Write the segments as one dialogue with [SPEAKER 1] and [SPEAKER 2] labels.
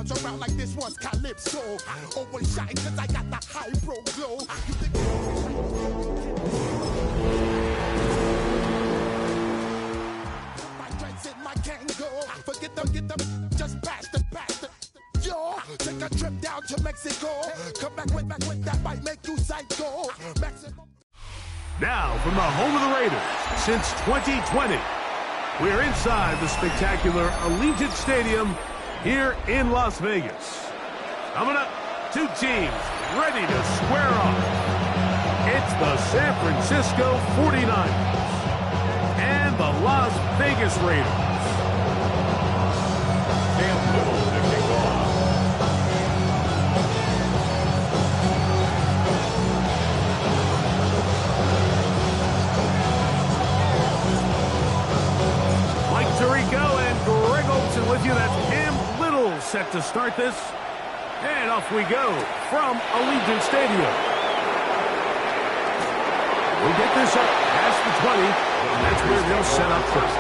[SPEAKER 1] bounce around like this was Calypso. Always shine cause I got the high pro glow. You think my dreads in my Kango. Forget them, just bash the. Yo, take a trip down to Mexico. Come back with that might make you psycho. Mexico.
[SPEAKER 2] Now, from the home of the Raiders, since 2020, we're inside the spectacular Allegiant Stadium here in Las Vegas. Coming up, two teams ready to square off. It's the San Francisco 49ers and the Las Vegas Raiders. With you, that's Cam Little set to start this. And off we go from Allegiant Stadium. We get this up past the 20, and that's where they'll set up first.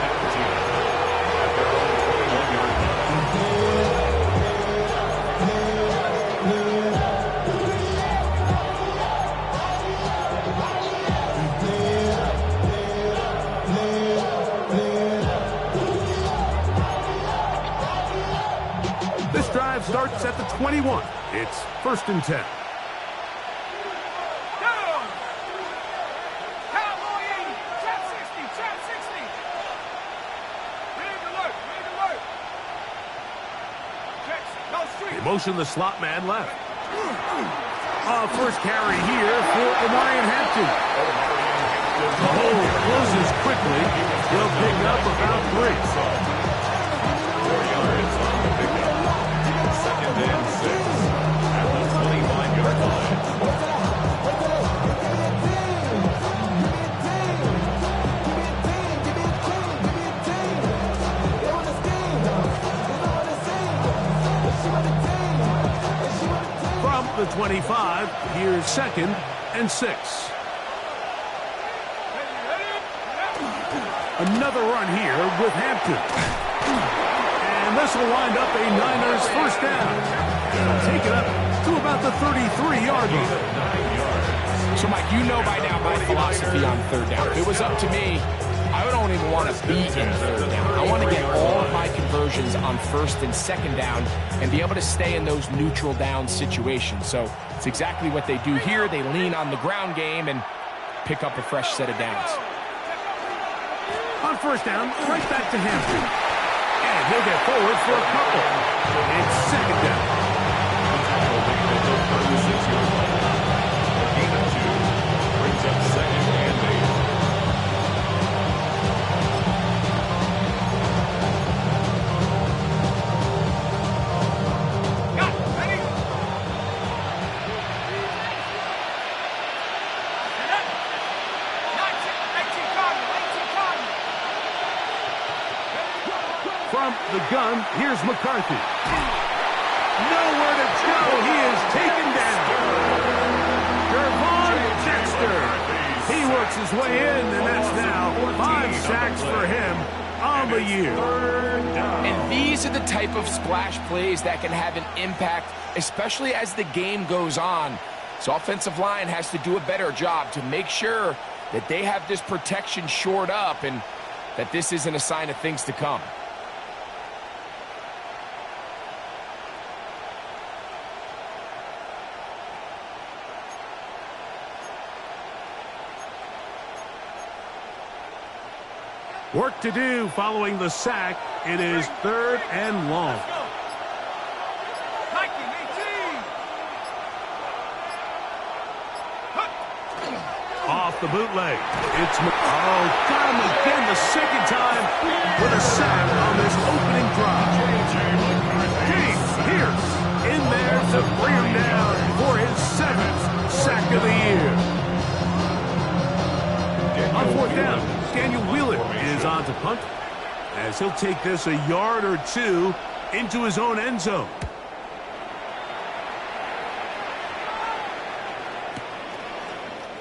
[SPEAKER 2] Starts at the 21. It's 1st and 10. They motion the slot man left. First carry here for Omarion Hampton. The hole closes quickly. They'll pick up about 3.
[SPEAKER 3] 4 yards on the pickup. 2nd and 6 at the 29-yard line.
[SPEAKER 2] From the 25, here's 2nd and 6. Another run here with Hampton. And this will wind up a Niners first down. They'll take it up to about the 33-yard line.
[SPEAKER 4] So, Mike, you know by now my philosophy on 3rd down. If it was up to me, I don't even want to be in 3rd down. I want to get all of my conversions on 1st and 2nd down and be able to stay in those neutral down situations. So it's exactly what they do here. They lean on the ground game and pick up a fresh set of downs.
[SPEAKER 2] On 1st down, right back to Hampton. And he'll get forward for a couple. It's 2nd down.
[SPEAKER 3] Brings up 2nd and 8.
[SPEAKER 2] From the gun, here's McCarthy. Nowhere to go. He is taken down. Gervon Dexter. He works his way in, and that's now 5 sacks for him on the year.
[SPEAKER 4] And these are the type of splash plays that can have an impact, especially as the game goes on. So offensive line has to do a better job to make sure that they have this protection shored up and that this isn't a sign of things to come.
[SPEAKER 2] Work to do following the sack. It is 3rd and long. Off the bootleg. It's got him again the 2nd time with a sack on this opening drive. James Pierce in there to bring him down for his 7th sack of the year. On 4th down, Daniel Wheeler is on to punt as he'll take this a yard or 2 into his own end zone.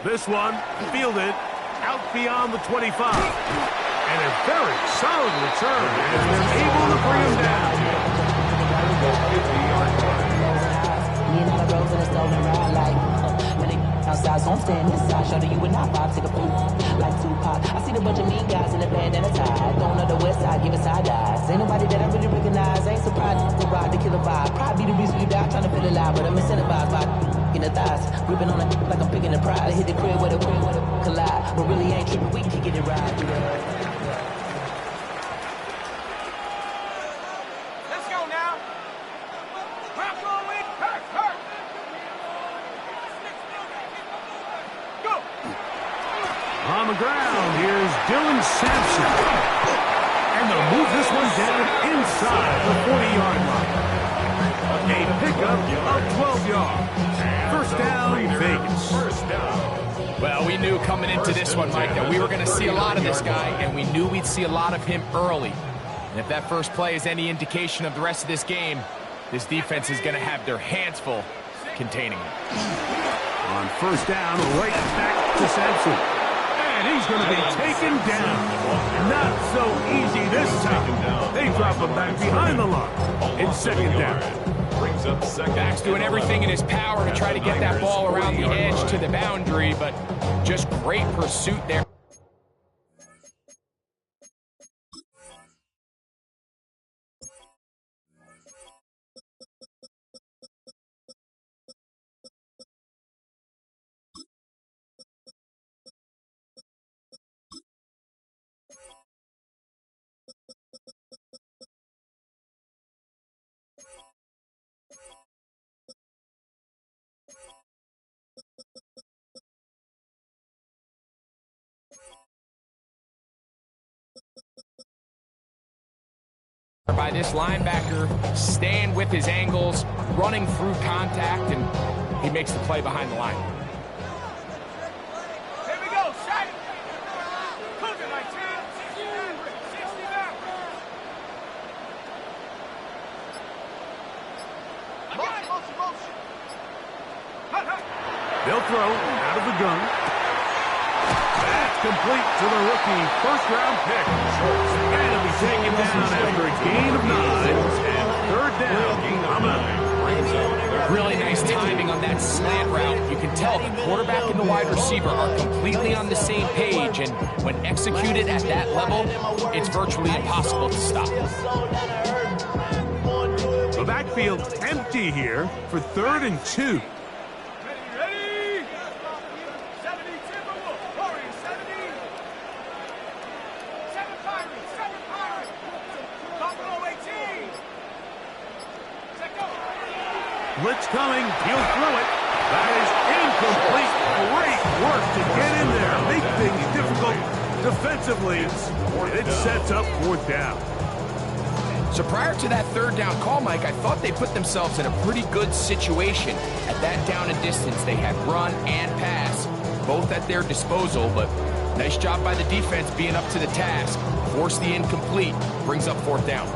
[SPEAKER 2] This one fielded out beyond the 25. And a very solid return as they're able to bring him down.
[SPEAKER 5] stand this side, show you would not vibe, take a poop like Tupac. I see the bunch of mean guys in the band and a tie, throwing on the west side, giving side eyes. Ain't nobody that I really recognize, ain't surprised to ride the killer vibe. Probably be the reason you die, trying to feel alive, but I'm incentivized by in the thighs, gripping on it like I'm picking the prize. Hit the crib with a collide, but really ain't tripping, we can get it right.
[SPEAKER 6] Let's go now. Go.
[SPEAKER 2] On the ground, here's Dylan Sampson. And they'll move this one down inside the 40-yard line. A pickup of 12 yards. First down, Vegas.
[SPEAKER 3] First down.
[SPEAKER 4] Well, we knew coming into this one, Mike, that we were going to see a lot of this guy, and we knew we'd see a lot of him early. And if that first play is any indication of the rest of this game, this defense is going to have their hands full containing him.
[SPEAKER 2] On first down, right back to Sampson. And he's going to be taken down. Not so easy this time. They drop him back behind the line. It's second down.
[SPEAKER 3] Brings up second.
[SPEAKER 4] Back's doing everything in his power to try to get that ball around the edge to the boundary, but just great pursuit there. By this linebacker, staying with his angles, running through contact, and he makes the play behind the line.
[SPEAKER 6] Here we go, shot it. Cook it like 10, 69. Motion.
[SPEAKER 2] They'll throw out of the gun. That's complete to the rookie first-round pick. And he'll be taken down after a gain of 9. And third down, I'm out.
[SPEAKER 4] Really nice timing on that slant route. You can tell the quarterback and the wide receiver are completely on the same page, and when executed at that level, it's virtually impossible to stop.
[SPEAKER 2] The backfield empty here for 3rd and 2.
[SPEAKER 6] Ready? 70 Timberwolves. Warriors, 70. 7 Pirates. Buffalo 18. Check go.
[SPEAKER 2] Blitz coming. He'll throw it. That is incomplete. Great work to get in there. Make things difficult defensively. And it sets up 4th down.
[SPEAKER 4] So prior to that 3rd down call, Mike, I thought they put themselves in a pretty good situation. At that down and distance, they had run and pass, both at their disposal, but nice job by the defense being up to the task. Force the incomplete, brings up 4th down.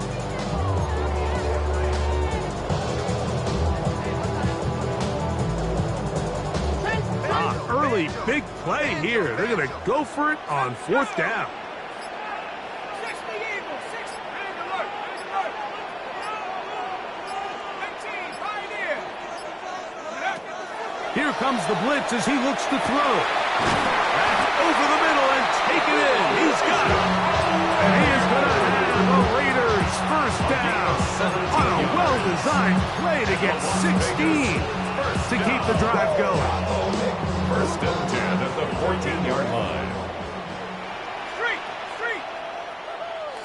[SPEAKER 2] Early big play here. They're going to go for it on 4th down. Here comes the blitz as he looks to throw. That's over the middle and taken in. He's got it. And he is going to have the Raiders first down on a well-designed play to get 16 to keep the drive going.
[SPEAKER 3] First and 10 at the 14-yard line.
[SPEAKER 6] Street.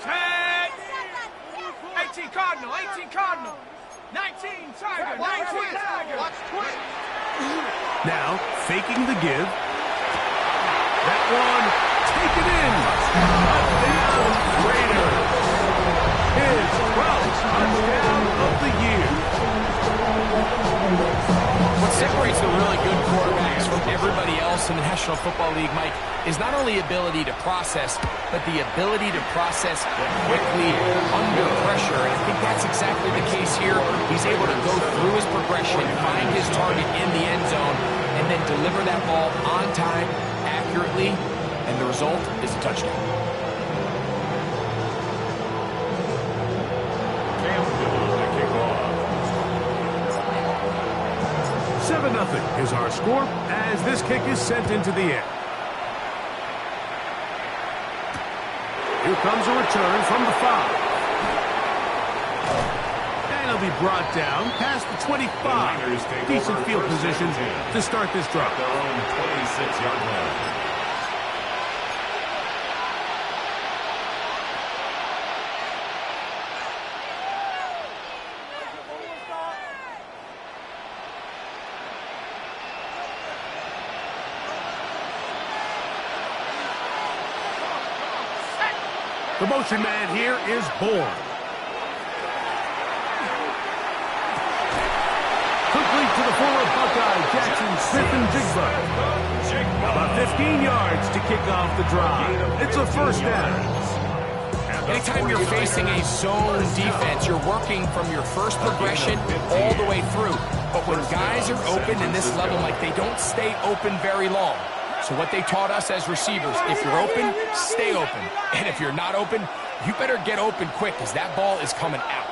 [SPEAKER 6] Set. 18 Cardinal. 19 Tiger. 19 Tiger. Watch twist.
[SPEAKER 2] Now, faking the give. That one, taken in. Touchdown, Raiders. His 12th touchdown of the year.
[SPEAKER 4] What separates the really good quarterbacks from everybody else in the National Football League, Mike, is not only ability to process, but the ability to process quickly under pressure. And I think that's exactly the case here. He's able to go through his progression, find his target in the end zone, and then deliver that ball on time, accurately, and the result is a touchdown.
[SPEAKER 2] 7-0 is our score as this kick is sent into the air. Here comes a return from the 5. And he'll be brought down past the 25. Decent field position to start this drive.
[SPEAKER 3] Their own 26-yard line.
[SPEAKER 2] The motion man here is Bourne. Complete to the former Buckeye, Jackson Smith-Njigba. About 15 yards to kick off the drive. It's a first down.
[SPEAKER 4] Anytime you're facing a zone defense, you're working from your first progression all the way through. But when guys are open in this level, like, they don't stay open very long. So what they taught us as receivers, if you're open, stay open. And if you're not open, you better get open quick because that ball is coming out.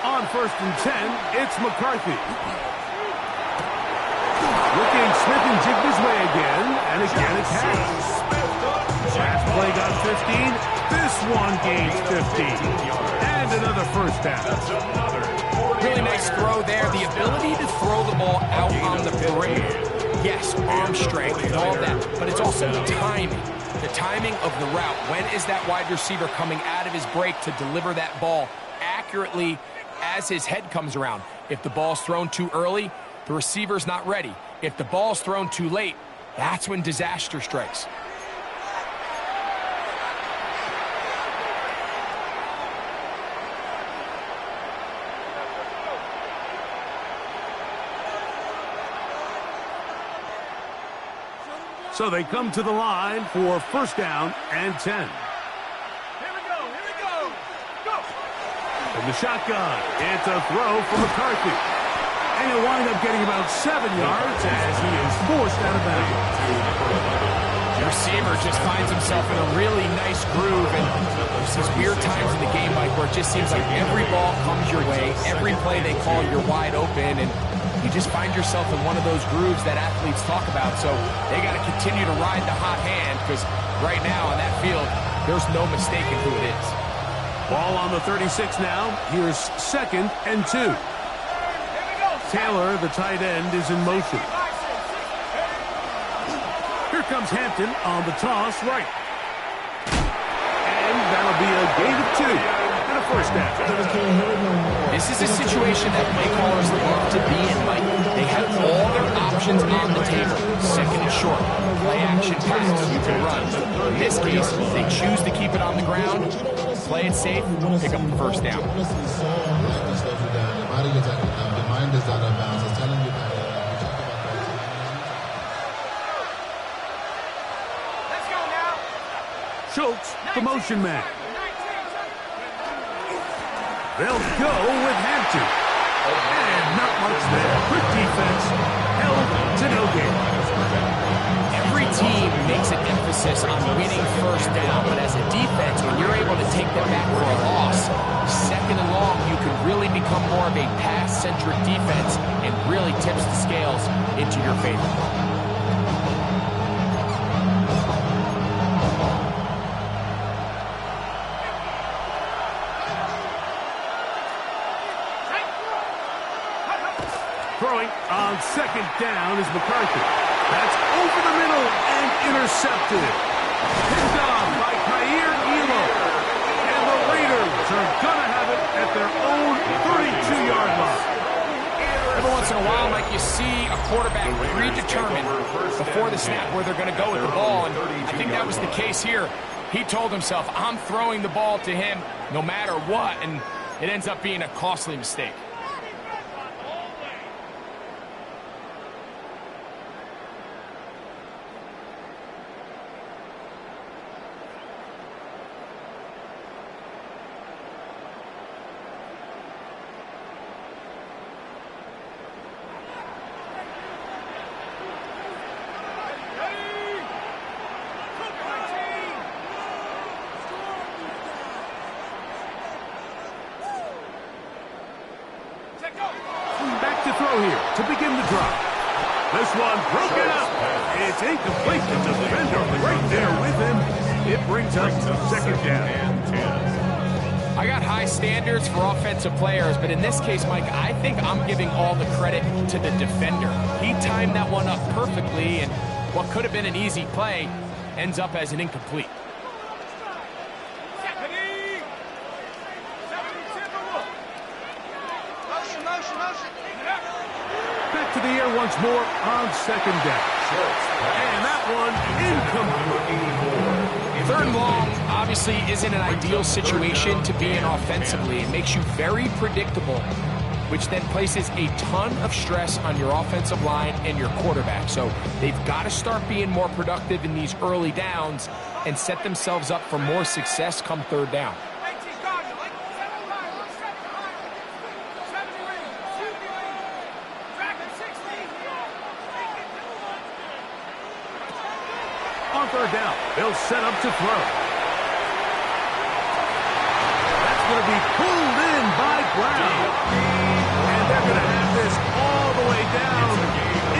[SPEAKER 2] On 1st and 10, it's McCarthy. Looking Smith-Njigba's way again, and again it's Harris. Last play got 15. This one gains 15. And another first down.
[SPEAKER 4] Really nice throw there. The ability to throw the ball out on the perimeter. Yes, arm strength and all that, but it's also the timing. The timing of the route. When is that wide receiver coming out of his break to deliver that ball accurately as his head comes around? If the ball's thrown too early, the receiver's not ready. If the ball's thrown too late, that's when disaster strikes.
[SPEAKER 2] So they come to the line for 1st down and 10.
[SPEAKER 6] Here we go. Go!
[SPEAKER 2] From the shotgun, it's a throw for McCarthy. And he'll wind up getting about 7 yards as he is forced out of bounds.
[SPEAKER 4] The receiver just finds himself in a really nice groove, and there's these weird times in the game, Mike, where it just seems like every ball comes your way, every play they call, you're wide open, and you just find yourself in one of those grooves that athletes talk about. So they got to continue to ride the hot hand, because right now on that field, there's no mistaking who it is.
[SPEAKER 2] Ball on the 36 now. Here's 2nd and 2. Taylor, the tight end, is in motion. Here comes Hampton on the toss right. And that'll be a gain of 2 and a first down.
[SPEAKER 4] This is a situation that play callers love to be in, Mike. They have all their options on the table. 2nd and short, play action pass, you can run. In this case, they choose to keep it on the ground, play it safe, pick up the first down.
[SPEAKER 2] Schultz, the motion man. They'll go with Hampton. And not much there. Quick defense. Held to no gain.
[SPEAKER 4] Every team makes an emphasis on winning first down, but as a defense, when you're able to take them back for a loss, 2nd and long, you can really become more of a pass-centric defense and really tips the scales into your favor.
[SPEAKER 2] Throwing on 2nd down is McCarthy. That's over the middle and intercepted. Picked off by Khair Elo. And the Raiders are going to have it at their own 32-yard line.
[SPEAKER 4] Every once in a while, Mike, you see a quarterback predetermined before the snap where they're going to go with the ball, and I think that was the case here. He told himself, I'm throwing the ball to him no matter what, and it ends up being a costly mistake.
[SPEAKER 2] him to drop. This one broken up. It's incomplete. The defender right there with him. It brings up second down.
[SPEAKER 4] I got high standards for offensive players, but in this case, Mike, I think I'm giving all the credit to the defender. He timed that one up perfectly, and what could have been an easy play ends up as an incomplete.
[SPEAKER 2] Back to the air once more on second down. And that one incomplete.
[SPEAKER 4] Third and long obviously isn't an ideal situation to be in offensively. It makes you very predictable, which then places a ton of stress on your offensive line and your quarterback. So they've got to start being more productive in these early downs and set themselves up for more success come third down.
[SPEAKER 2] On third down, they'll set up to throw. That's going to be pulled in by Brown. And they're going to have this all the way down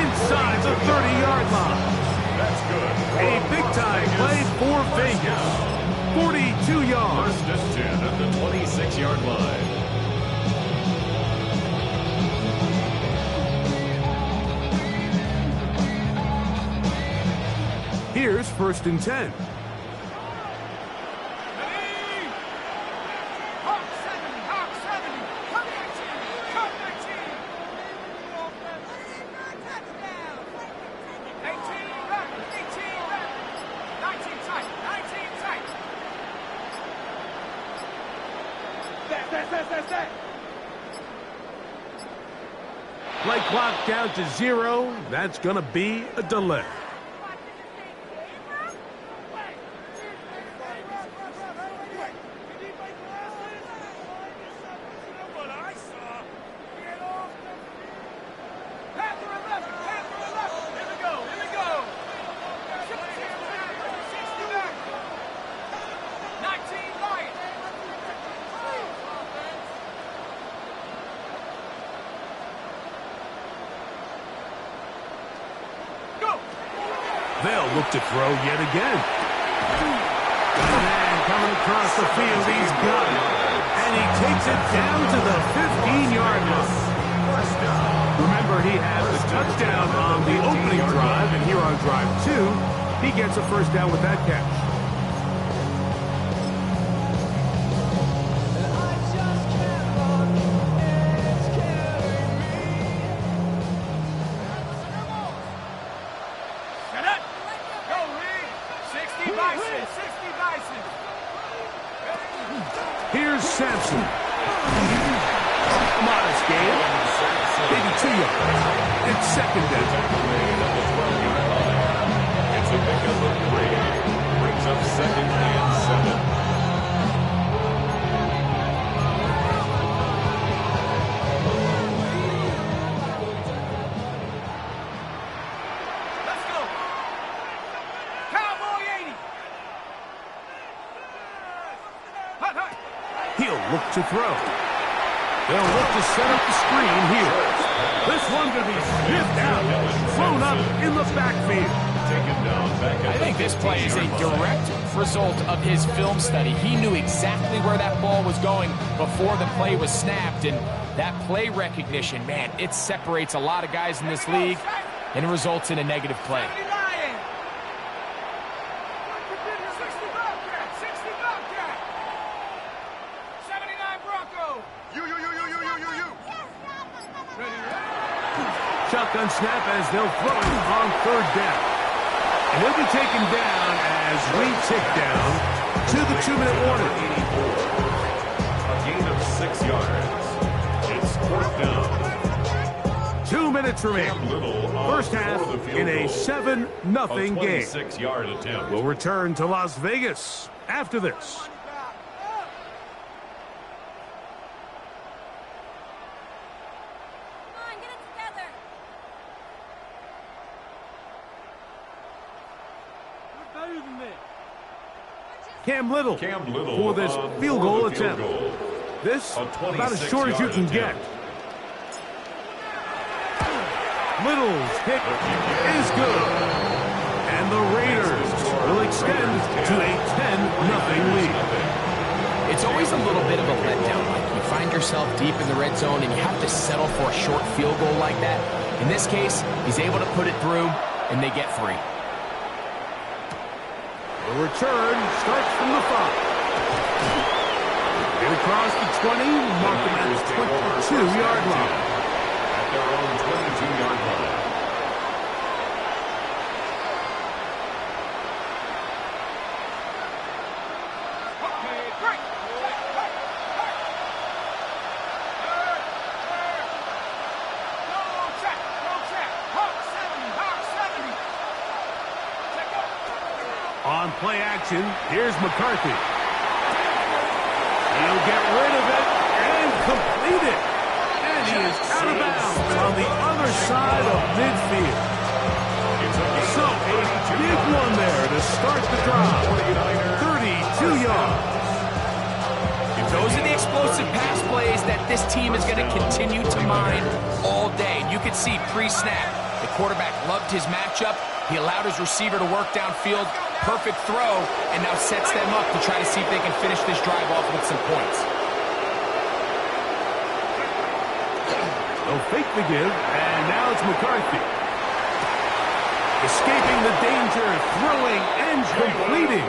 [SPEAKER 2] inside the 30-yard line.
[SPEAKER 3] That's good.
[SPEAKER 2] A big-time play for Vegas. 42 yards.
[SPEAKER 3] First and 10 at the 26-yard line.
[SPEAKER 2] Here's first and 10. Play clock down to 0. That's going to be a delay. They'll look to throw yet again. And coming across the field, he's got it. And he takes it down to the 15-yard line. Remember, he had the touchdown on the opening drive, and here on drive 2, he gets a first down with that catch. Here's Sampson. Modest gain. Maybe 2 yards. It's second down.
[SPEAKER 3] It's a pickup of 3. Brings up second and 7.
[SPEAKER 2] He'll look to throw. They'll look to set up the screen here. This one going to be sniffed out, thrown up in the backfield.
[SPEAKER 4] I think this play is a direct result of his film study. He knew exactly where that ball was going before the play was snapped, and that play recognition, man, it separates a lot of guys in this league and results in a negative play.
[SPEAKER 2] Shotgun snap as they'll throw it on third down. And he'll be taken down as we tick down to the 2-minute warning.
[SPEAKER 3] A gain of 6 yards. It's fourth down.
[SPEAKER 2] 2 minutes remaining. First half in a 7-0 game.
[SPEAKER 3] 26-yard attempt.
[SPEAKER 2] We'll return to Las Vegas after this. Cam Little for this field goal attempt. This about as short as you can get. Little's kick is good. And the Raiders will extend to a 10-0 lead.
[SPEAKER 4] It's always a little bit of a letdown. Like you find yourself deep in the red zone and you have to settle for a short field goal like that. In this case, he's able to put it through, and they get 3.
[SPEAKER 2] The return starts from the 5. Get across the 20, mark them at the 22-yard line.
[SPEAKER 3] At their own 22-yard line.
[SPEAKER 2] On play action, here's McCarthy. He'll get rid of it and complete it. And he is out of bounds on the other side of midfield. So a big one there to start the drive. 32 yards.
[SPEAKER 4] Those are the explosive pass plays that this team is going to continue to mine all day. You could see pre-snap, the quarterback loved his matchup. He allowed his receiver to work downfield. Perfect throw, and now sets them up to try to see if they can finish this drive off with some points.
[SPEAKER 2] They'll fake the give, and now it's McCarthy. Escaping the danger, throwing and completing.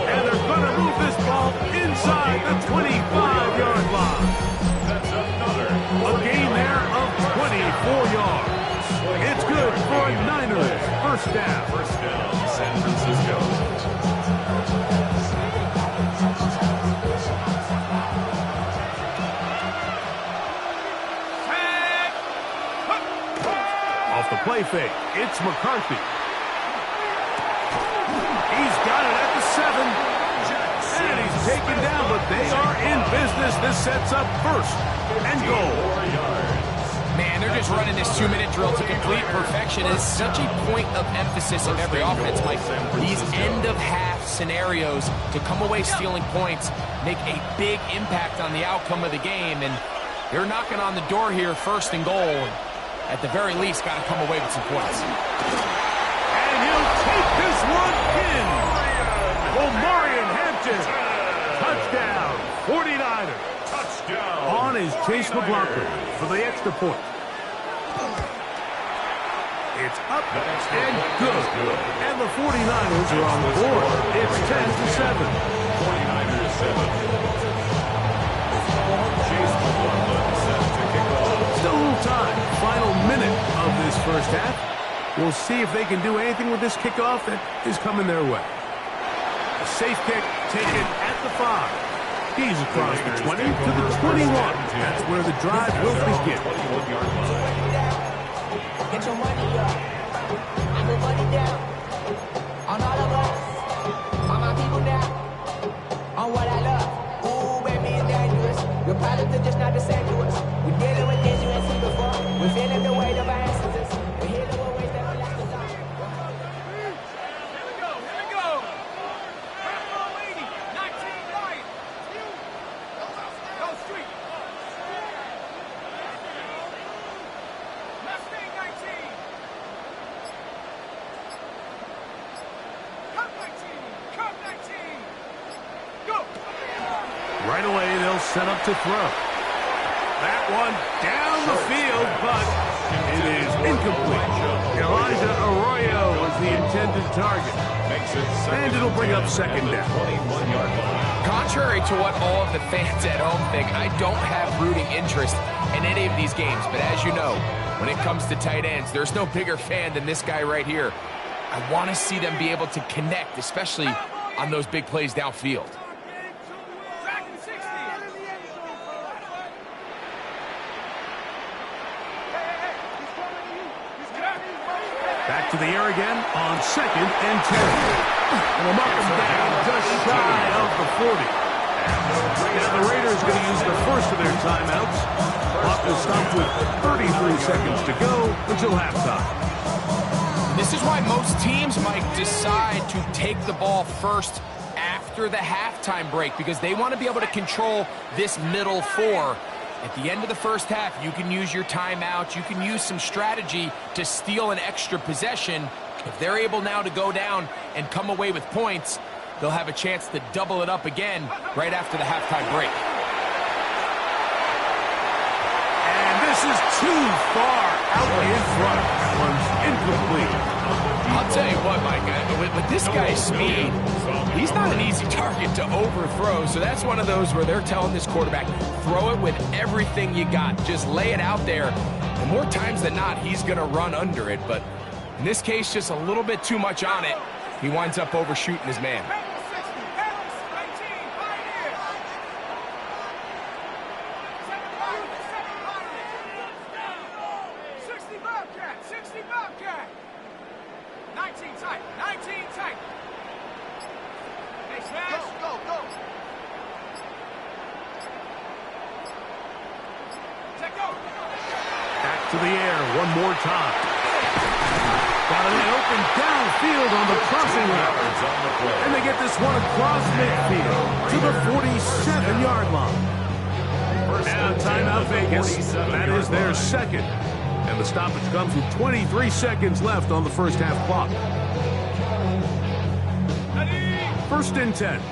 [SPEAKER 2] And they're going to move this ball inside the 25-yard line.
[SPEAKER 3] That's another.
[SPEAKER 2] A gain there of 24 yards. It's good for Niners. First down.
[SPEAKER 3] First down, San Francisco.
[SPEAKER 2] Off the play fake, it's McCarthy. He's got it at the 7. And he's taken down, but they are in business. This sets up first and goal.
[SPEAKER 4] Man, they're just running this 2-minute drill to complete perfection. It's such a point of emphasis of every offense, Mike. These end-of-half scenarios to come away stealing points make a big impact on the outcome of the game, and they're knocking on the door here, first and goal. At the very least, got to come away with some points.
[SPEAKER 2] And he'll take this one in. Omarion Hampton. Touchdown, 49ers.
[SPEAKER 3] Touchdown.
[SPEAKER 2] On is Chase McLaughlin for the extra point. It's up and good. And the 49ers are on the board. It's 10-7.
[SPEAKER 3] 49ers 7. Chase McLaughlin set to kick off.
[SPEAKER 2] Still a little time. Final minute of this first half. We'll see if they can do anything with this kickoff that is coming their way. A safe kick taken at the 5. He's across the 20 to the 21. That's where the drive will begin.
[SPEAKER 5] Get your money up. I put money down. On all of us. On my people now. On what I love. Ooh, baby, it's dangerous. Your products are just not the same to us. We're dealing with things you ain't seen before. We're feeling the weight of our ancestors. We're healing with ways that will last us all.
[SPEAKER 6] Here we go. Rambo 80, 19 Lions. Go street. Mustang 19. Cup 19. Go.
[SPEAKER 2] Right away, they'll set up to throw. That one down the field, but it is incomplete. Elijah Arroyo was the intended target. And it'll bring up second down.
[SPEAKER 4] Contrary to what all of the fans at home think, I don't have rooting interest in any of these games. But as you know, when it comes to tight ends, there's no bigger fan than this guy right here. I want to see them be able to connect, especially on those big plays downfield.
[SPEAKER 6] Dragon 60.
[SPEAKER 2] Back to the air again on 2nd and 10. And we'll mark them down just shy of the 40. Now the Raiders are going to use the first of their timeouts. Clock will stop with 33 seconds to go until halftime.
[SPEAKER 4] This is why most teams might decide to take the ball first after the halftime break, because they want to be able to control this middle 4. At the end of the first half, you can use your timeout. You can use some strategy to steal an extra possession. If they're able now to go down and come away with points, they'll have a chance to double it up again right after the halftime break.
[SPEAKER 2] And this is too far out in front. That one's incomplete.
[SPEAKER 4] I'll tell you what, Mike, with this guy's speed, he's not an easy target to overthrow, so that's one of those where they're telling this quarterback, throw it with everything you got. Just lay it out there, and more times than not, he's going to run under it, but in this case, just a little bit too much on it. He winds up overshooting his man.
[SPEAKER 2] To the air one more time. Got an open downfield on the crossing route. And they get this one across midfield to the 47-yard line. Now timeout Vegas. That is their second. And the stoppage comes with 23 seconds left on the first half clock. 1st and 10.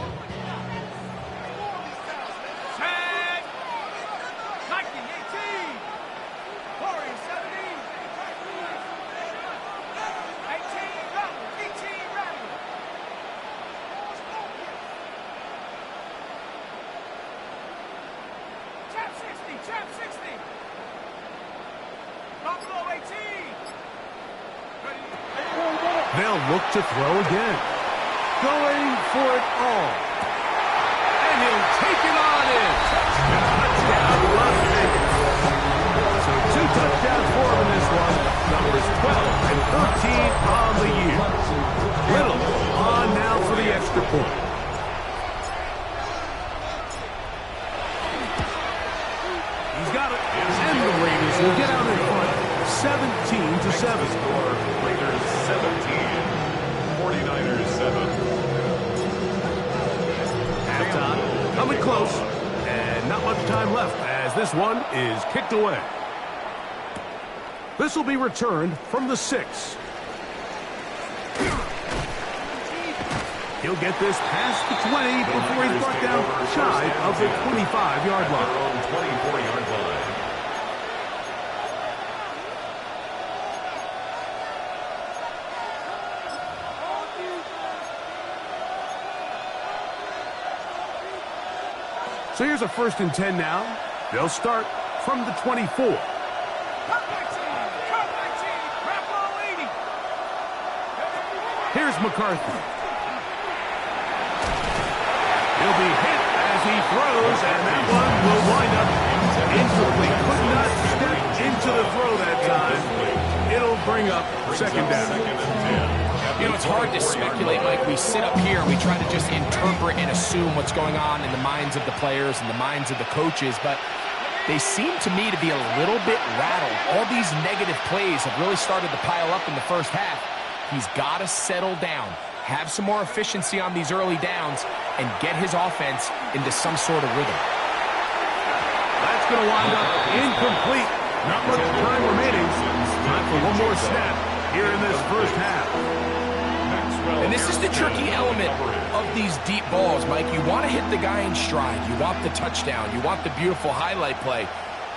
[SPEAKER 2] They'll look to throw again. Going for it all. And he'll take it on in. Touchdown, Las Vegas. So 2 touchdowns for him in this one. Numbers 12 and 13 on the year. Little on now for the extra point. He's got it. And the Raiders will get out in front. 17-7.
[SPEAKER 3] Raiders 17, 49ers 7.
[SPEAKER 2] Halftime coming close, and not much time left as this one is kicked away. This will be returned from the 6. He'll get this past the 20 before he's brought down shy of the 25-yard line.
[SPEAKER 3] Their own 24-yard line.
[SPEAKER 2] So here's a 1st and 10 now. They'll start from the 24. Here's McCarthy. He'll be hit as he throws, and that one will wind up incomplete. Could not step into the throw that time. It'll bring up 2nd down.
[SPEAKER 4] You know, it's hard to speculate, Mike. We sit up here and we try to just interpret and assume what's going on in the minds of the players and the minds of the coaches, but they seem to me to be a little bit rattled. All these negative plays have really started to pile up in the first half. He's got to settle down, have some more efficiency on these early downs, and get his offense into some sort of rhythm.
[SPEAKER 2] That's going to wind up incomplete. Not much time remaining. Time for one more snap here in this first half.
[SPEAKER 4] And this is the tricky element of these deep balls, Mike. You want to hit the guy in stride. You want the touchdown. You want the beautiful highlight play.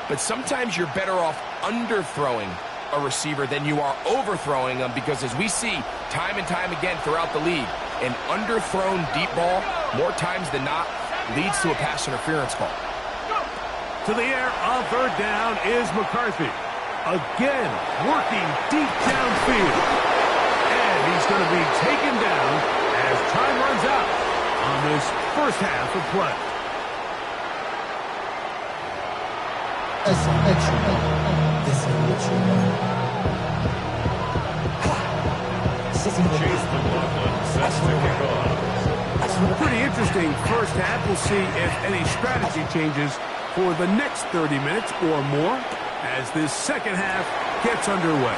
[SPEAKER 4] But sometimes you're better off underthrowing a receiver than you are overthrowing them, because as we see time and time again throughout the league, an underthrown deep ball, more times than not, leads to a pass interference call.
[SPEAKER 2] To the air on 3rd down is McCarthy. Again, working deep downfield. He's going to be taken down as time runs out on this first half of play. Pretty interesting first half. We'll see if any strategy changes for the next 30 minutes or more as this second half gets underway.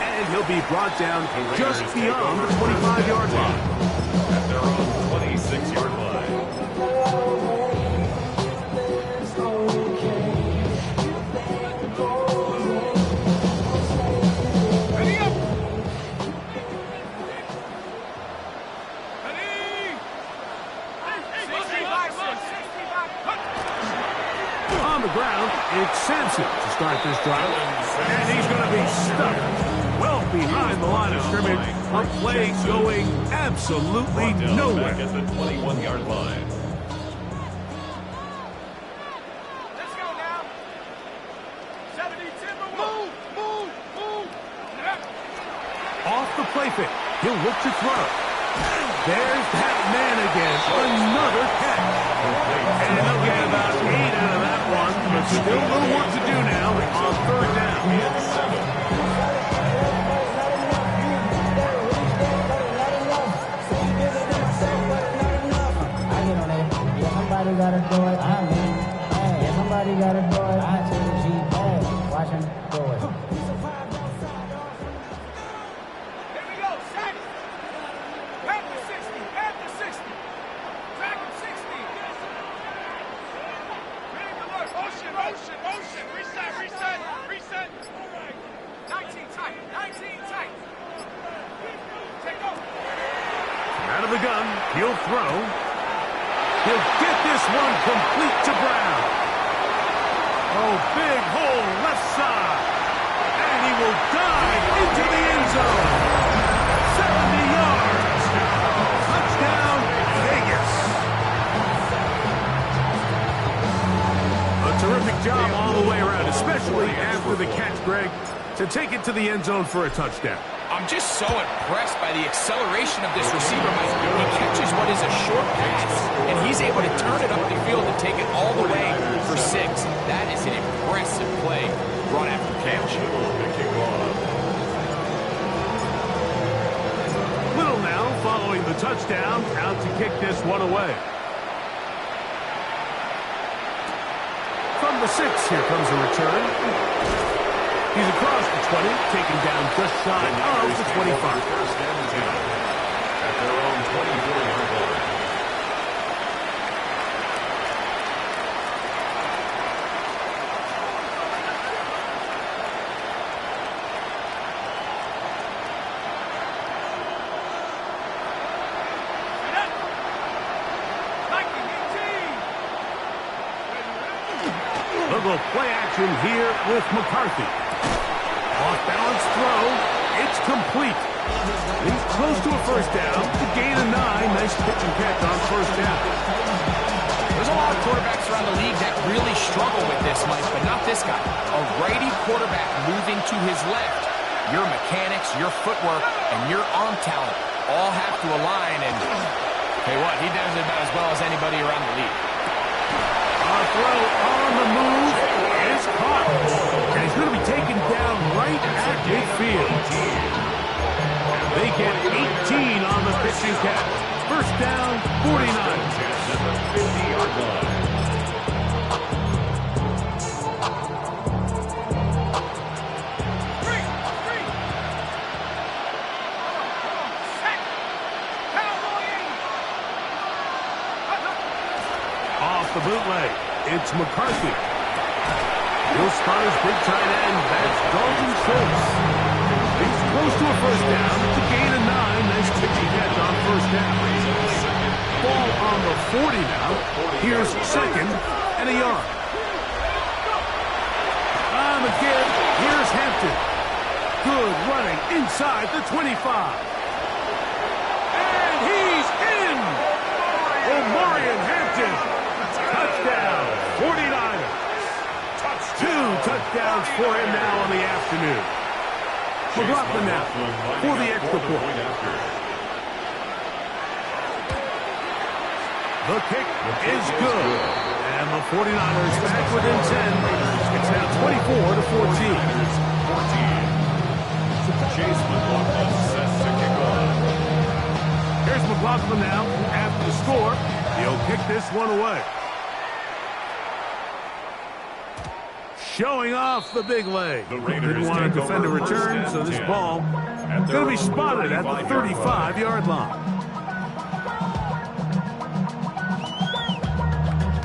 [SPEAKER 2] And he'll be brought down just beyond the 25-yard line.
[SPEAKER 3] At their own 26-yard line.
[SPEAKER 2] On the ground, it's Sampson to start this drive. And he's going to be stuck well behind the line of scrimmage. A play going absolutely nowhere.
[SPEAKER 3] Back at the 21-yard line.
[SPEAKER 6] Let's go now. 70 Timber. Move.
[SPEAKER 2] Off the play fake. He'll look to throw. There's that man again. Another catch. And they'll get about 8 out of that one. But still a little work to do now on third down.
[SPEAKER 7] Somebody gotta do it. I mean, hey, somebody gotta do it. I tell the G, hey, watch him do it.
[SPEAKER 6] Here we go. Sack. At the 60. At the 60. Track him 60. Big alert. Motion. Reset. 19 tight. Take over.
[SPEAKER 2] Out of the gun. He'll throw. He'll get this one complete to Brown. Oh, big hole left side. And he will dive into the end zone. 70 yards. Touchdown, Vegas. A terrific job all the way around, especially after the catch, Greg, to take it to the end zone for a touchdown.
[SPEAKER 4] I'm just so impressed by the acceleration of this receiver, Mike. He catches what is a short pass, and he's able to turn it up the field and take it all the way for 6. That is an impressive play run after catch.
[SPEAKER 2] Little now following the touchdown, out to kick this one away. From the 6, here comes a return. He's across the 20, taken down just shy of the 25.
[SPEAKER 3] First down and 10 at their own 24-yard line.
[SPEAKER 2] They'll go play action here with McCarthy. Off-balance throw. It's complete. He's close to a first down. To gain a 9. Nice pitch and catch on first down.
[SPEAKER 4] There's a lot of quarterbacks around the league that really struggle with this, Mike, but not this guy. A righty quarterback moving to his left. Your mechanics, your footwork, and your arm talent all have to align, and tell you what, he does it about as well as anybody around the league.
[SPEAKER 2] A throw on the move is caught. And he's going to be taken down right at midfield. They get 18 on the pitching catch. First down, 49.
[SPEAKER 3] At the 50-yard line.
[SPEAKER 2] Off the bootleg, it's McCarthy. He'll spot his big tight end. That's Dalton Schultz. He's close to a first down. To gain a 9. Nice pitching catch on first down. Ball on the 40 now. Here's second and a yard. On the give, here's Hampton. Good running inside the 25. And he's in! Omarion Hampton. Touchdown, 49ers. 2 touchdowns for him now on the afternoon. McLaughlin now for the extra point. The kick is good. And the 49ers back within 10. It's now 24-14.
[SPEAKER 3] Chase McLaughlin sets to kick off.
[SPEAKER 2] Here's McLaughlin now after the score. He'll kick this one away. Showing off the big leg.
[SPEAKER 3] The Raiders
[SPEAKER 2] didn't want to
[SPEAKER 3] take
[SPEAKER 2] defend a
[SPEAKER 3] over first
[SPEAKER 2] return,
[SPEAKER 3] and
[SPEAKER 2] so this
[SPEAKER 3] 10.
[SPEAKER 2] ball is going to be spotted at the 35-yard line.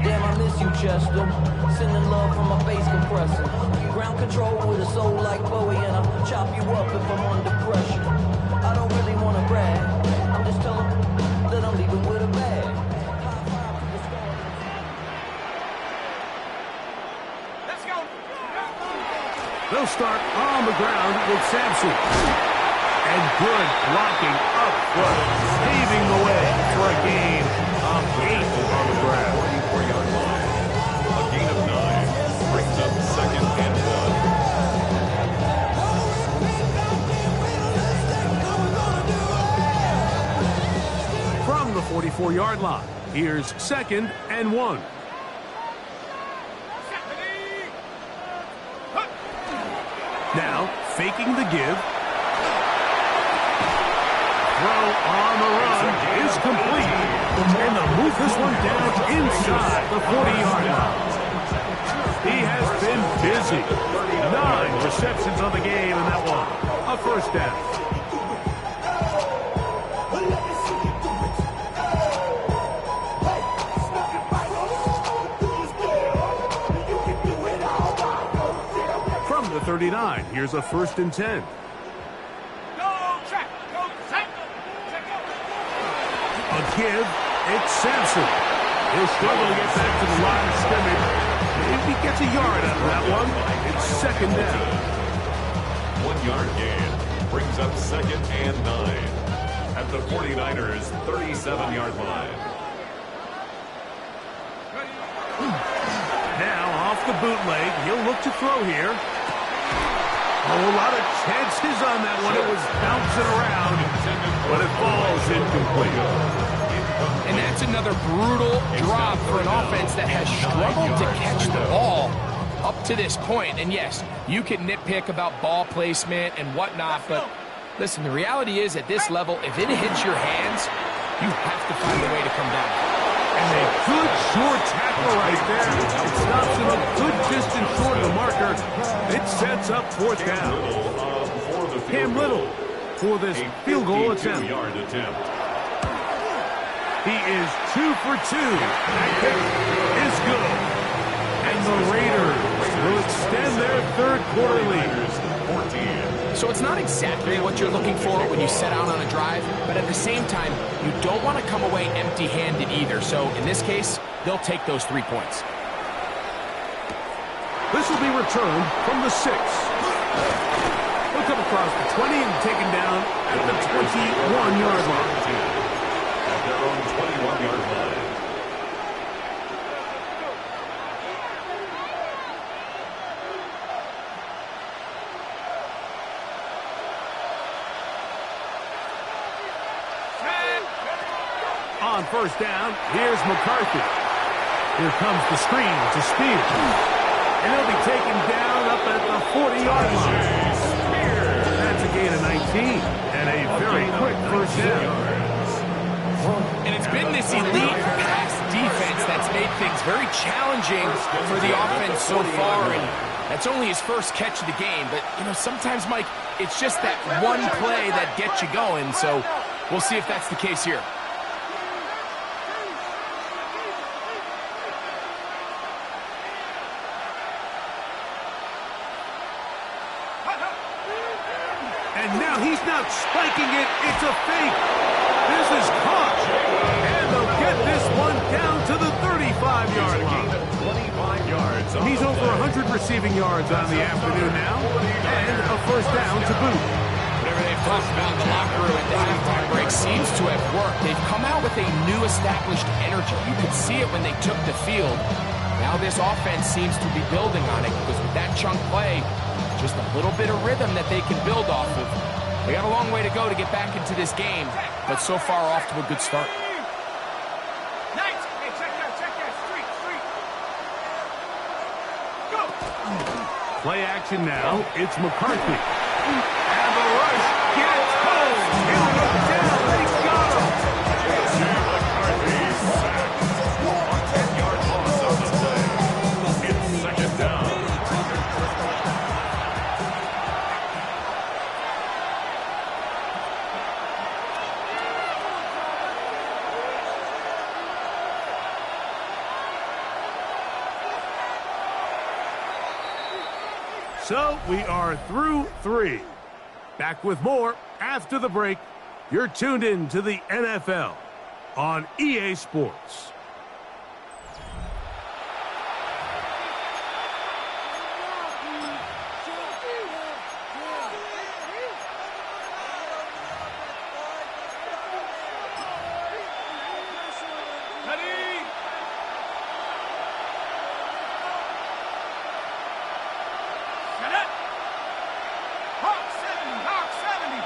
[SPEAKER 5] Damn, I miss you, Chester. Sending love from my bass compressor. Ground control with a soul like Bowie, and I'll chop you up if I'm under pressure. I don't really want to brag. I'm just telling that I'm leaving with a bag.
[SPEAKER 2] They'll start on the ground with Sampson. And good blocking up front, paving the way for a gain of 8 on the ground.
[SPEAKER 3] 44-yard line. A gain of 9 brings up 2nd and 1.
[SPEAKER 2] From the 44-yard line, here's 2nd and 1. Now, faking the give. Throw on the run is complete. And they'll move this one down inside the 40-yard line. He has been busy. 9 receptions on the game, and that one, a first down. From the 39, here's a 1st and 10. A give, it's Sampson. He'll struggle to get back to the line of scrimmage. If he gets a yard out of that one, it's 2nd down.
[SPEAKER 3] 1-yard gain brings up 2nd and 9 at the 49ers' 37-yard line.
[SPEAKER 2] Now off the bootleg, he'll look to throw here. A lot of chances on that one. It was bouncing around, but it falls incomplete.
[SPEAKER 4] And that's another brutal drop for an offense that has struggled to catch the ball up to this point. And yes, you can nitpick about ball placement and whatnot, but listen, the reality is at this level, if it hits your hands, you have to find a way to come down.
[SPEAKER 2] And a good short tackle right there. It stops him a good distance short of the marker. It sets up 4th down. Cam Little for this field goal attempt. He is 2 for 2. That kick is good. And the Raiders will extend their 3rd quarter lead.
[SPEAKER 4] So it's not exactly what you're looking for when you set out on a drive, but at the same time, you don't want to come away empty-handed either. So in this case, they'll take those 3 points.
[SPEAKER 2] This will be returned from the 6. He'll come across the 20 and taken down at the 21-yard line.
[SPEAKER 3] At their own 21-yard line.
[SPEAKER 2] On 1st down, here's McCarthy. Here comes the screen to Spears. And he'll be taken down up at the 40-yard line. That's a gain of 19 and a very quick 1st down.
[SPEAKER 4] And it's been this elite pass defense that's made things very challenging for the offense so far. And that's only his first catch of the game. But, you know, sometimes, Mike, it's just that one play that gets you going. So we'll see if that's the case here.
[SPEAKER 2] And now he's not spiking it. It's a fake. This is caught. And they'll get this one down to the 35-yard line.
[SPEAKER 3] 25 yards.
[SPEAKER 2] He's over 100 receiving yards on the afternoon now. And a 1st down to boot.
[SPEAKER 4] Whatever they've talked about in the locker room at the halftime break seems to have worked. They've come out with a new established energy. You could see it when they took the field. Now this offense seems to be building on it because with that chunk play, just a little bit of rhythm that they can build off of. They got a long way to go to get back into this game, but so far off to a good start.
[SPEAKER 6] Nice. Hey, check that. Street. Go.
[SPEAKER 2] Play action now. It's McCarthy. And the rush gets home. He'll go down. They got him.
[SPEAKER 3] McCarthy sacked. A 10-yard loss on the play. It's 2nd down.
[SPEAKER 2] So we are through 3. Back with more after the break. You're tuned in to the NFL on EA Sports.
[SPEAKER 6] Ready? Set it. Hawk 70, Hawk 70.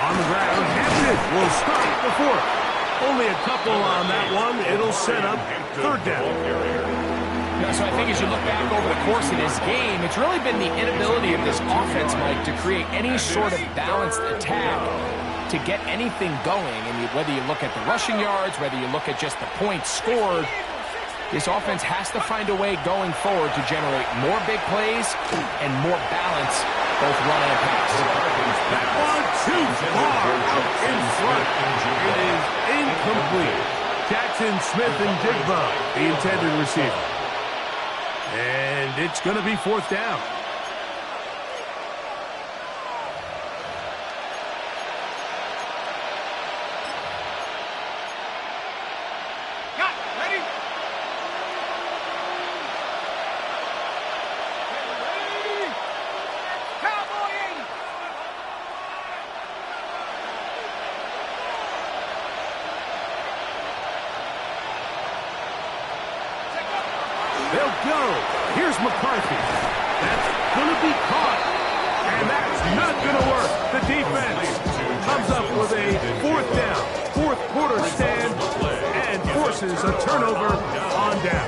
[SPEAKER 2] On the ground, Hampton will start the fourth. Only a couple on that one. It'll set up third down.
[SPEAKER 4] Yeah, so I think as you look back over the course of this game, it's really been the inability of this offense, Mike, to create any sort of balanced attack to get anything going. And whether you look at the rushing yards, whether you look at just the points scored, this offense has to find a way going forward to generate more big plays and more balance, both run and pass.
[SPEAKER 2] That one too far out in front. It is incomplete. Jackson Smith and Jigba, the intended receiver. And it's going to be fourth down.
[SPEAKER 6] Got it. Ready? Ready? Cowboy 80.
[SPEAKER 2] They'll go. Here's McCarthy. That's going to be caught. And that's not going to work. The defense comes up with a fourth down, fourth quarter stand, and forces a turnover on down.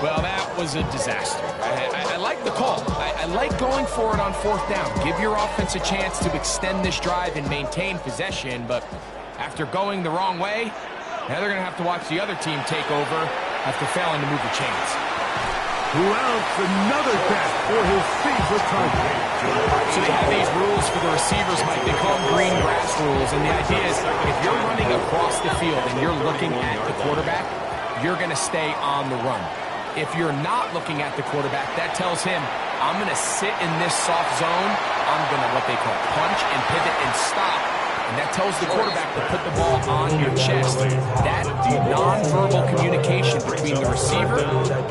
[SPEAKER 4] Well, that was a disaster. I like the call. I like going for it on fourth down. Give your offense a chance to extend this drive and maintain possession, but after going the wrong way, now they're going to have to watch the other team take over after failing to move the chains.
[SPEAKER 2] Who else? Another catch for his favorite target.
[SPEAKER 4] So they have these rules for the receivers, Mike. They call them green grass rules, and the idea is if you're running across the field and you're looking at the quarterback, you're going to stay on the run. If you're not looking at the quarterback, that tells him, I'm going to sit in this soft zone. I'm going to what they call punch and pivot and stop. And that tells the quarterback to put the ball on your chest. That nonverbal communication between the receiver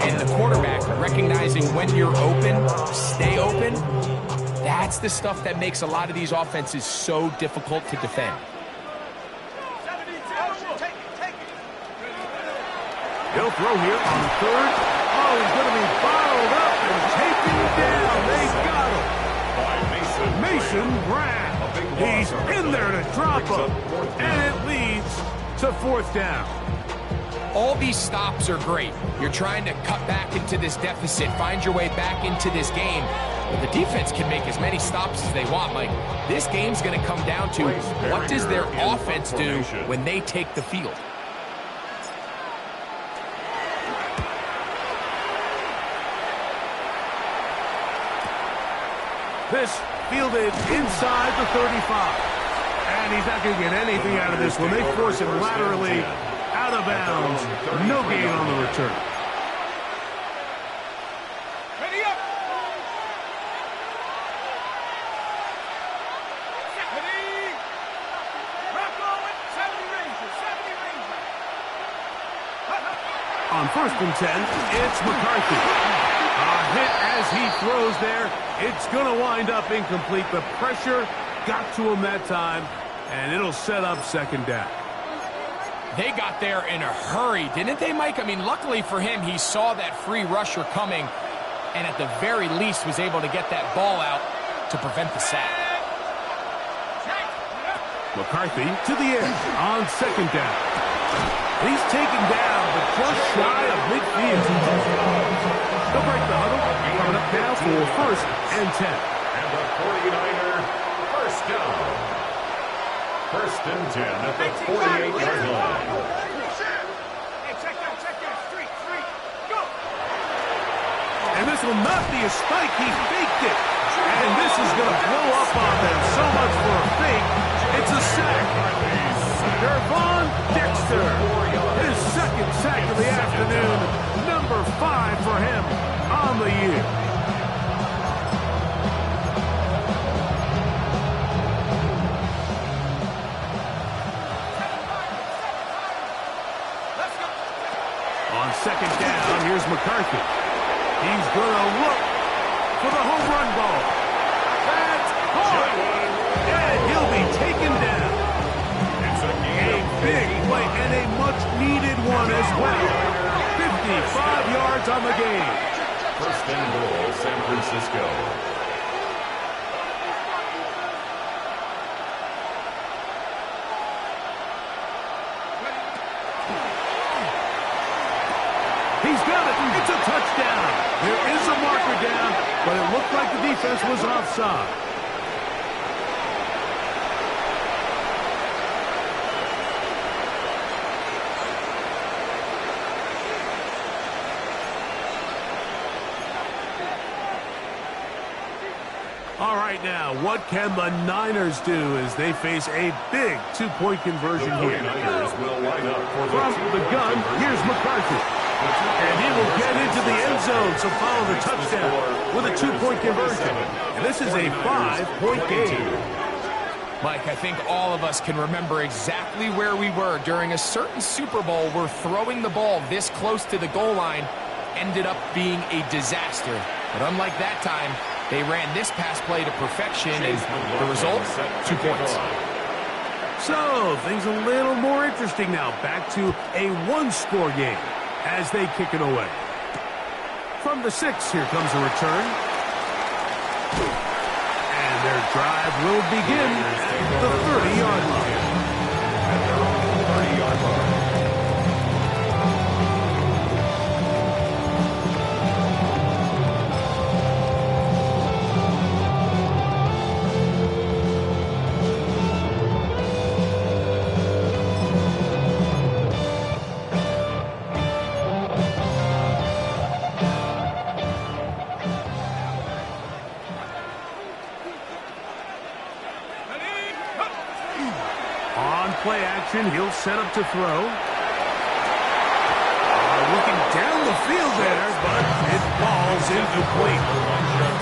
[SPEAKER 4] and the quarterback, recognizing when you're open, stay open, that's the stuff that makes a lot of these offenses so difficult to defend.
[SPEAKER 2] He'll throw here on third. Oh, he's going to be bottled up and taken down. They got him. Mason Brown. He's in there to drop him. And it leads to fourth down.
[SPEAKER 4] All these stops are great. You're trying to cut back into this deficit, find your way back into this game. But the defense can make as many stops as they want, Mike. This game's going to come down to what does their offense do when they take the field.
[SPEAKER 2] This fielded inside the 35. And he's not going to get anything out of this one. They force him laterally out of bounds. No gain on the return.
[SPEAKER 6] Ready up. Ready. Rock going. 70 Rangers. 70 Rangers.
[SPEAKER 2] On first and 10, it's McCarthy. A hit as he throws there. It's going to wind up incomplete. The pressure got to him that time, and it'll set up second down.
[SPEAKER 4] They got there in a hurry, didn't they, Mike? I mean, luckily for him, he saw that free rusher coming, and at the very least was able to get that ball out to prevent the sack.
[SPEAKER 2] McCarthy to the edge on second down. He's taken down, but just shy of midfield. They'll break the huddle. Coming up now for first and 10.
[SPEAKER 3] And the 49er first down. First and 10 at the 48-yard line.
[SPEAKER 6] Hey, check that. Street. Go.
[SPEAKER 2] And this will not be a spike. He faked it. And this is going to blow up on them. So much for a fake. It's a sack. Gervon Dexter. His second sack of the afternoon. Number 5 for him on the year. On second down, here's McCarthy. He's going to look for the home run ball. That's one as well. 55 yards on the game.
[SPEAKER 3] First and goal, San Francisco.
[SPEAKER 2] He's got it. It's a touchdown. There is a marker down, but it looked like the defense was offside. All right, now, what can the Niners do as they face a big two-point conversion
[SPEAKER 3] The
[SPEAKER 2] here?
[SPEAKER 3] 49ers will line up for
[SPEAKER 2] From the gun, here's McCarthy. And he will get into the end zone, so follow the touchdown with a two-point conversion. And this is a 5-point game.
[SPEAKER 4] Mike, I think all of us can remember exactly where we were during a certain Super Bowl where throwing the ball this close to the goal line ended up being a disaster. But unlike that time, they ran this pass play to perfection, and the result, 2 points.
[SPEAKER 2] So, things a little more interesting now. Back to a one-score game as they kick it away. From the 6, here comes a return. And their drive will begin at the 30-yard line.
[SPEAKER 3] At their own 30-yard line.
[SPEAKER 2] Play action, he'll set up to throw. Looking down the field there, but it falls incomplete.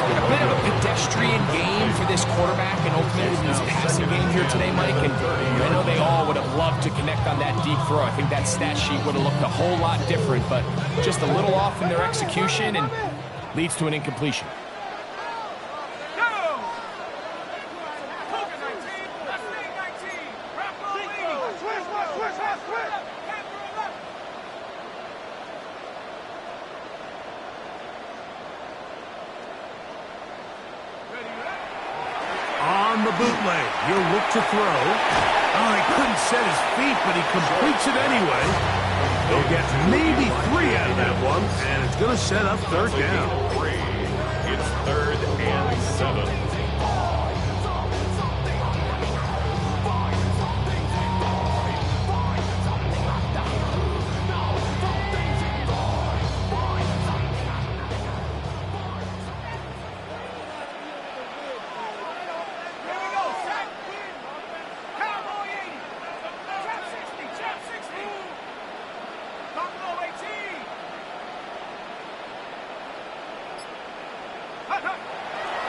[SPEAKER 4] A bit of a pedestrian game for this quarterback and ultimately this passing game here today, Mike. And I know they all would have loved to connect on that deep throw. I think that stat sheet would have looked a whole lot different, but just a little off in their execution and leads to an incompletion.
[SPEAKER 2] On the bootleg, he'll look to throw. Oh, he couldn't set his feet, but he completes it anyway. He'll get maybe 3 out of that one, and it's going to set up third down.
[SPEAKER 3] It's 3rd and 7.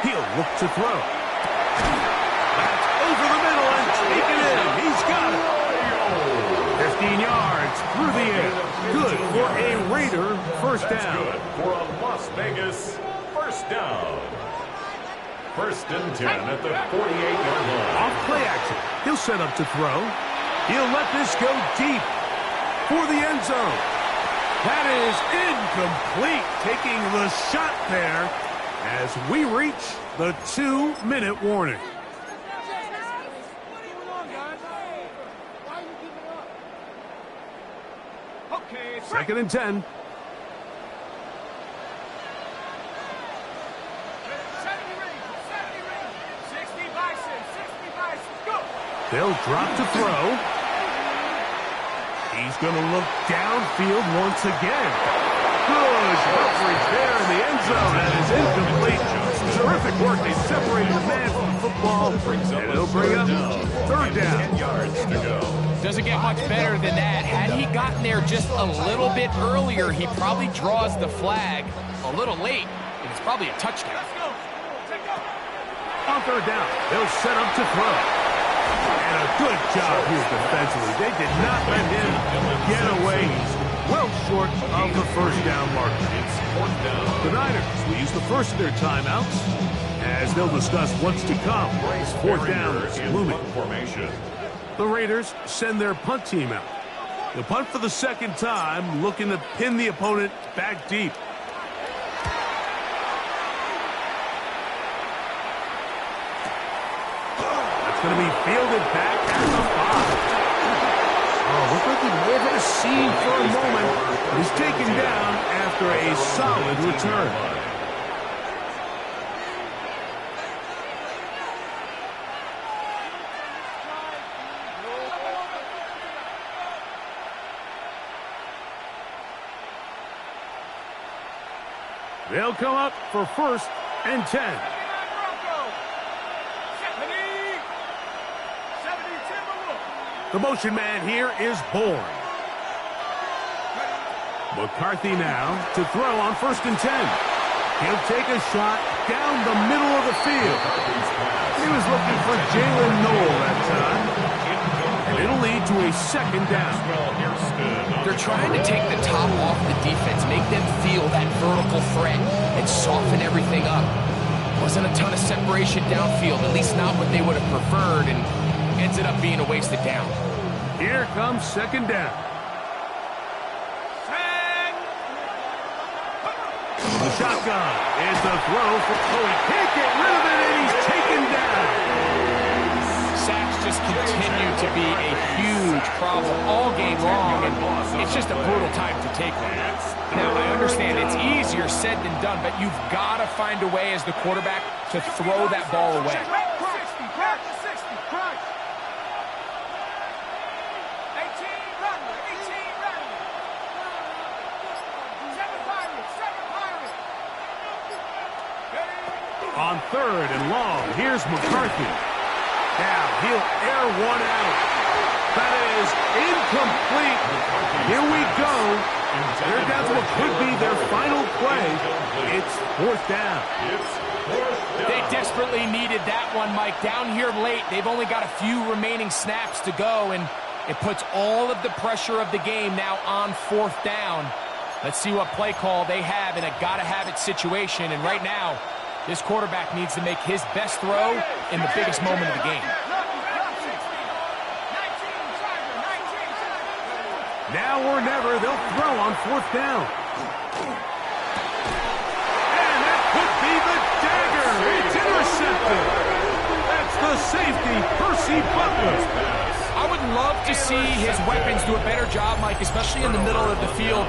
[SPEAKER 2] He'll look to throw. That's over the middle and taken in. He's got it. 15 yards through the air. Good for a Raider first down.
[SPEAKER 3] Good for a Las Vegas first down. 1st and 10 at the 48-yard line.
[SPEAKER 2] Off play action. He'll set up to throw. He'll let this go deep for the end zone. That is incomplete. Taking the shot there as we reach the 2-minute warning.
[SPEAKER 6] Okay,
[SPEAKER 2] 2nd and 10. They'll drop to throw. He's going to look downfield once again. Good coverage there in the end zone. That is incomplete. Terrific work. They separated the man from the football. And it'll bring up third down.
[SPEAKER 3] 10 yards to go.
[SPEAKER 4] Doesn't get much better than that. Had he gotten there just a little bit earlier, he probably draws the flag a little late, and it's probably a touchdown.
[SPEAKER 2] On third down, they'll set up to throw. And a good job here defensively. They did not let him get away. He's well short of the first down marker.
[SPEAKER 3] It's 4th down.
[SPEAKER 2] The Niners will use the first of their timeouts as they'll discuss what's to come. 4th down is
[SPEAKER 3] in
[SPEAKER 2] looming.
[SPEAKER 3] punt formation.
[SPEAKER 2] The Raiders send their punt team out. The punt for the second time, looking to pin the opponent back deep. That's going to be fielded back at the 5. Oh, looked like he may have hit a seam for a moment, but he's taken down after a solid return. They'll come up for 1st and 10. The motion man here is Bourne. McCarthy now to throw on 1st and 10. He'll take a shot down the middle of the field. He was looking for Jalen Noel that time. And it'll lead to a 2nd down.
[SPEAKER 4] They're trying to take the top off the defense, make them feel that vertical threat, and soften everything up. Wasn't a ton of separation downfield, at least not what they would have preferred, and ended up being a wasted down.
[SPEAKER 2] Here comes 2nd down. The shotgun is the throw for Chloe. Can't get rid of it, and he's taken down.
[SPEAKER 4] Sacks just continue to be a huge problem all game long, and it's just a brutal time to take one. Now, I understand it's easier said than done, but you've got to find a way as the quarterback to throw that ball away.
[SPEAKER 2] On 3rd and long, here's McCarthy. Now he'll air one out. That is incomplete. Here we go. They're down to what could be their final play. It's 4th down.
[SPEAKER 4] They desperately needed that one, Mike. Down here late, they've only got a few remaining snaps to go, and it puts all of the pressure of the game now on 4th down. Let's see what play call they have in a gotta-have-it situation, and right now, this quarterback needs to make his best throw in the biggest moment of the game.
[SPEAKER 2] Now or never, they'll throw on 4th down. And that could be the dagger. It's intercepted. That's the safety, Percy Butler.
[SPEAKER 4] I would love to see his weapons do a better job, Mike, especially in the middle of the field,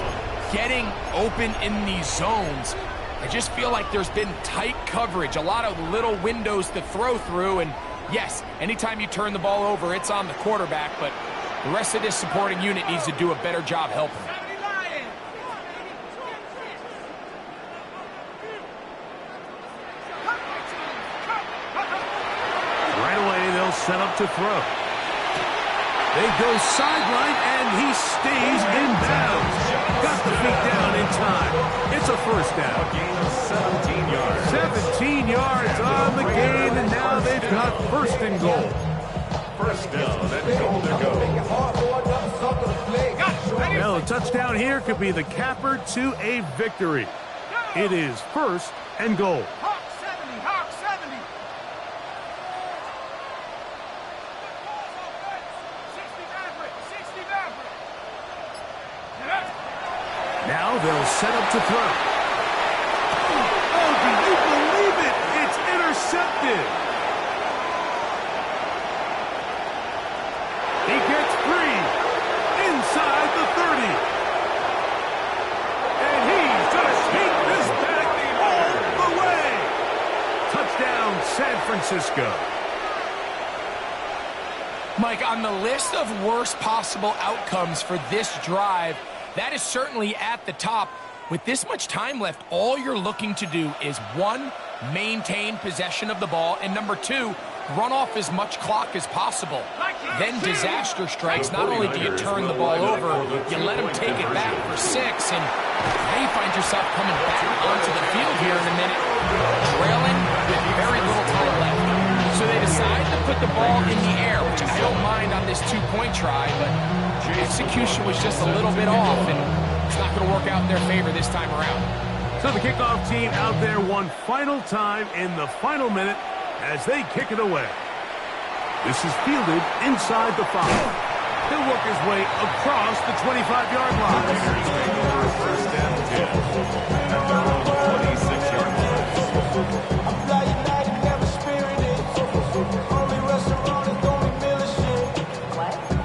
[SPEAKER 4] getting open in these zones. I just feel like there's been tight coverage, a lot of little windows to throw through, and yes, anytime you turn the ball over, it's on the quarterback, but the rest of this supporting unit needs to do a better job helping.
[SPEAKER 2] Right away, they'll set up to throw. They go sideline, and he stays in bounds. Got the feet down in time. It's a 1st down.
[SPEAKER 3] Gain of 17 yards.
[SPEAKER 2] 17 yards on the gain, and now they've got 1st and goal.
[SPEAKER 3] 1st down, and goal to go.
[SPEAKER 2] Now, a touchdown here could be the capper to a victory. It is 1st and goal.
[SPEAKER 6] Hawk 70, Hawk 70. 60 Maverick.
[SPEAKER 2] Now they'll set up to throw. Oh, do you believe it? It's intercepted. He gets free inside the 30. And he's going to take this back all the way. Touchdown, San Francisco.
[SPEAKER 4] Mike, on the list of worst possible outcomes for this drive, that is certainly at the top. With this much time left, all you're looking to do is, 1, maintain possession of the ball, and number 2, run off as much clock as possible. Then disaster strikes. Not only do you turn the ball over, you let them take it back for 6, and now you find yourself coming back onto the field here in a minute, trailing with very little time left. So they decide to put the ball in the air, which I don't mind on this 2-point try, but execution was just a little bit off, and it's not going to work out in their favor this time around.
[SPEAKER 2] So the kickoff team out there one final time in the final minute as they kick it away. This is fielded inside the 5. He'll work his way across the 25-yard line.
[SPEAKER 3] First and 10 at their own 26-yard line.
[SPEAKER 8] I'm fly United, never spirited. Only restaurant is only Miller shit.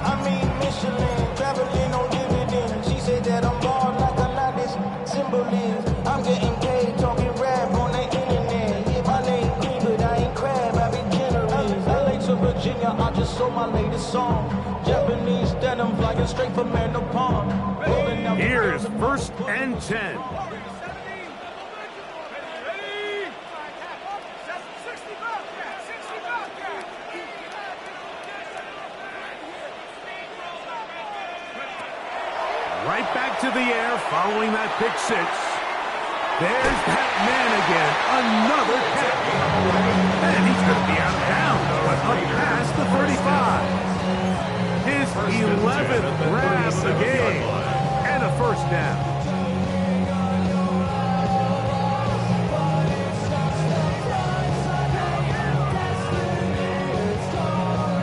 [SPEAKER 8] I mean Michelin, traveling on dividend. She said that I'm born like a lot this symbol is. I'm getting paid, talking rap on the internet. Yeah, my name Green, but I ain't crab, I be generous. LA to Virginia, I just sold my latest song. Japanese denim, flying straight from Manopon.
[SPEAKER 2] Here's first and 10. Right back to the air following that pick six. There's that man again. Another catch. And he's going to be out of bounds, but up past the 35. His 11th grab of the game. And a first down.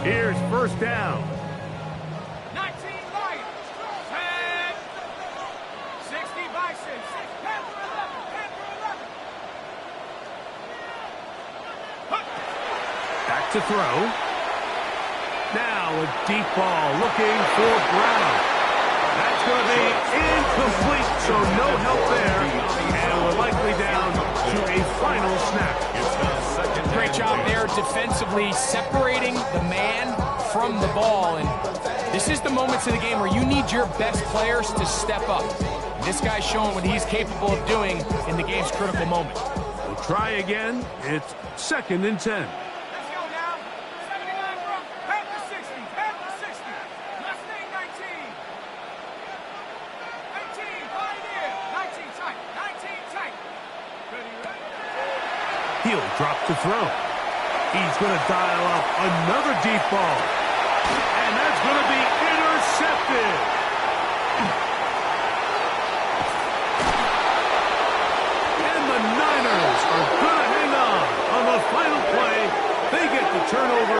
[SPEAKER 2] Here's first down.
[SPEAKER 6] 19 Lions. 10. 60 Bison. 10 for 11. 10 for 11.
[SPEAKER 2] Back to throw. Now a deep ball looking for Brown. That's going to be incomplete, so no help there. And we're likely down to a final snap.
[SPEAKER 4] Great job there defensively separating the man from the ball. And this is the moments of the game where you need your best players to step up. This guy's showing what he's capable of doing in the game's critical moment.
[SPEAKER 2] We'll try again. It's second and 10.
[SPEAKER 6] Let's go now. 79 from. Head to 60. Head to 60. Mustang 19. 19. Pioneer. 19 tight. 19 tight. Ready, ready.
[SPEAKER 2] He'll drop the throw. He's going to dial up another deep ball. And that's going to be intercepted. And the Niners are going to hang on the final play. They get the turnover.